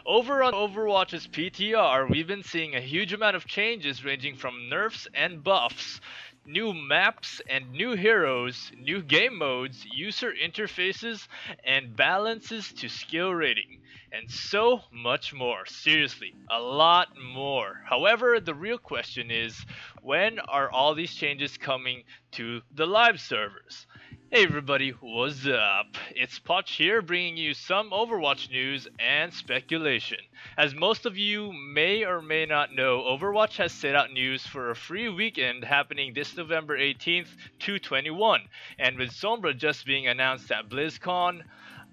Over on Overwatch's PTR, we've been seeing a huge amount of changes ranging from nerfs and buffs, new maps and new heroes, new game modes, user interfaces, and balances to skill rating, and so much more. Seriously, a lot more. However, the real question is, when are all these changes coming to the live servers? Hey everybody, what's up? It's Poch here bringing you some Overwatch news and speculation. As most of you may or may not know, Overwatch has set out news for a free weekend happening this November 18th to 21, and with Sombra just being announced at BlizzCon,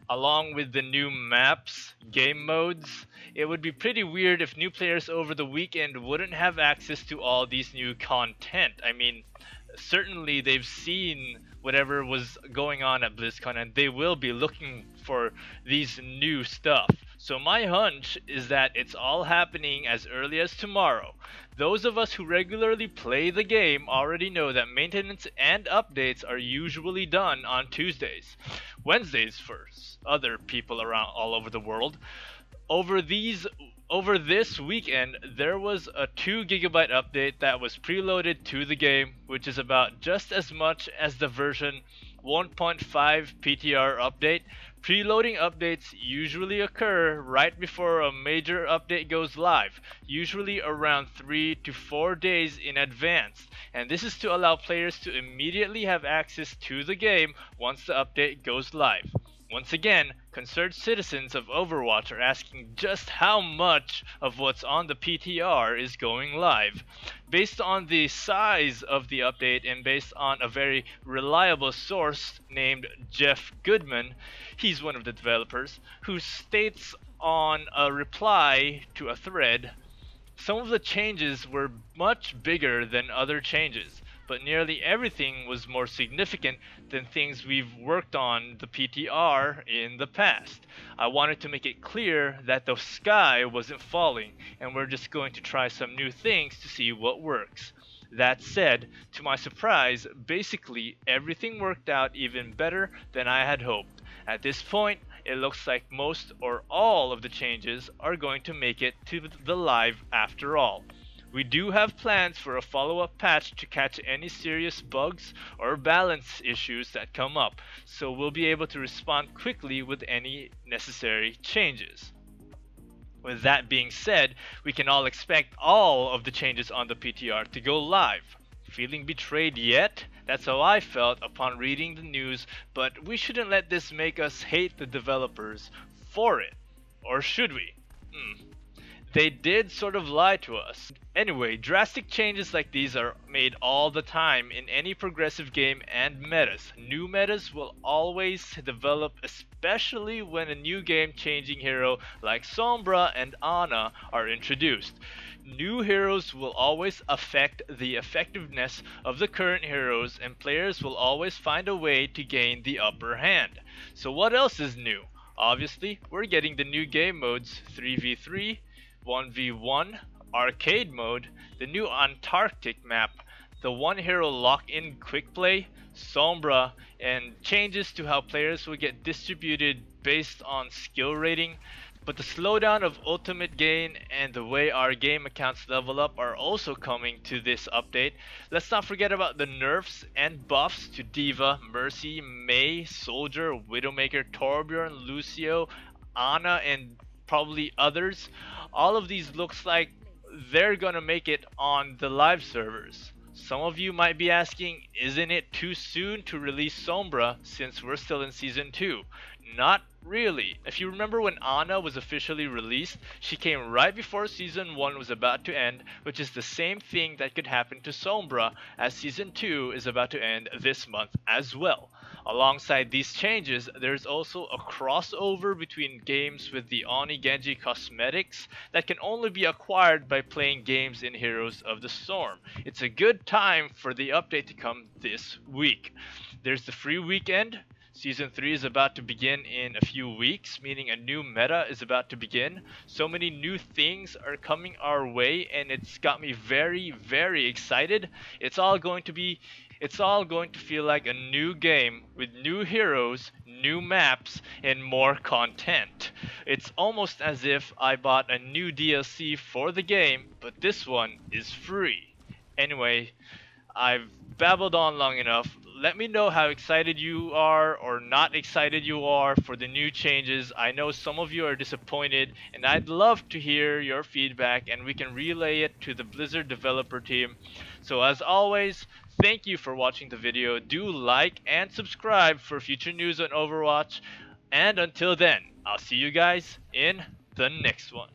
along with the new maps, game modes, it would be pretty weird if new players over the weekend wouldn't have access to all these new content. I mean, certainly they've seen whatever was going on at BlizzCon and they will be looking for these new stuff. So my hunch is that it's all happening as early as tomorrow. Those of us who regularly play the game already know that maintenance and updates are usually done on Tuesdays. Wednesdays for other people around all over the world. Over these over this weekend, there was a 2 GB update that was preloaded to the game, which is about just as much as the version 1.5 PTR update. Preloading updates usually occur right before a major update goes live, usually around 3 to 4 days in advance, and this is to allow players to immediately have access to the game once the update goes live. Once again, concerned citizens of Overwatch are asking just how much of what's on the PTR is going live. Based on the size of the update and based on a very reliable source named Jeff Goodman, he's one of the developers, who states on a reply to a thread, some of the changes were much bigger than other changes, but nearly everything was more significant than things we've worked on the PTR in the past. I wanted to make it clear that the sky wasn't falling, and we're just going to try some new things to see what works. That said, to my surprise, basically everything worked out even better than I had hoped. At this point, it looks like most or all of the changes are going to make it to the live after all. We do have plans for a follow-up patch to catch any serious bugs or balance issues that come up, so we'll be able to respond quickly with any necessary changes. With that being said, we can all expect all of the changes on the PTR to go live. Feeling betrayed yet? That's how I felt upon reading the news, but we shouldn't let this make us hate the developers for it. Or should we? They did sort of lie to us. Anyway, drastic changes like these are made all the time in any progressive game and metas. New metas will always develop, especially when a new game-changing hero like Sombra and Ana are introduced. New heroes will always affect the effectiveness of the current heroes, and players will always find a way to gain the upper hand. So what else is new? Obviously, we're getting the new game modes 3v3, 1v1, arcade mode, the new Antarctic map, the one hero lock-in quick play, Sombra, and changes to how players will get distributed based on skill rating. But the slowdown of ultimate gain and the way our game accounts level up are also coming to this update. Let's not forget about the nerfs and buffs to D.Va, Mercy, Mei, Soldier, Widowmaker, Torbjorn, Lucio, Ana, and probably others. All of these looks like they're gonna make it on the live servers. Some of you might be asking, isn't it too soon to release Sombra since we're still in Season 2? Not really. If you remember when Ana was officially released, she came right before Season 1 was about to end, which is the same thing that could happen to Sombra as Season 2 is about to end this month as well. Alongside these changes, there's also a crossover between games with the Oni Genji cosmetics that can only be acquired by playing games in Heroes of the Storm. It's a good time for the update to come this week. There's the free weekend, Season 3 is about to begin in a few weeks, meaning a new meta is about to begin. So many new things are coming our way, and it's got me very, very excited. It's all going to be it's all going to feel like a new game with new heroes, new maps, and more content. It's almost as if I bought a new DLC for the game, but this one is free. Anyway, I've babbled on long enough. Let me know how excited you are or not excited you are for the new changes. I know some of you are disappointed, and I'd love to hear your feedback and we can relay it to the Blizzard developer team. So, as always, thank you for watching the video. Do like and subscribe for future news on Overwatch. And until then, I'll see you guys in the next one.